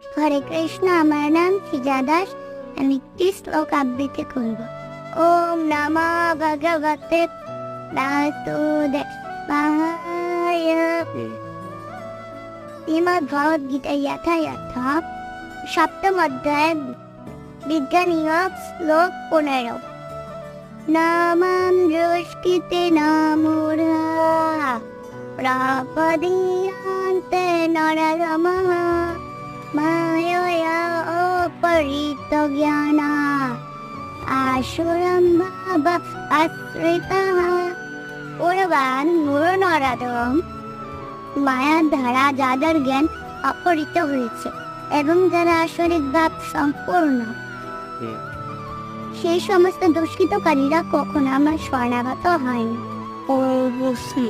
হরে কৃষ্ণ, আমার নাম ফিজা দাস। আমি একটি শ্লোক আবৃত্তি করব। ওম নমঃ ভগবতে বাসুদেবায়। শ্রীমদ্ ভগবদ গীতা যথা সপ্তম অধ্যায় বিজ্ঞানীয় শ্লোক 15। নামাম দুষ্কৃতে নামুরা প্রাপদীয়ান্তে নররমঃ মায়য়া অপরিতজ্ঞানা আসুরম ভাব আশ্রিতঃ। ওরবান নরনরাধম মায়ার ধারা যাদের জ্ঞান অপহৃত হয়েছে এবং যারা আসরিক ভাব সম্পূর্ণ, সেই সমস্ত দুষ্কৃতকারীরা কখনো আমার শরণাগত হয়নি। ও বুঝছি।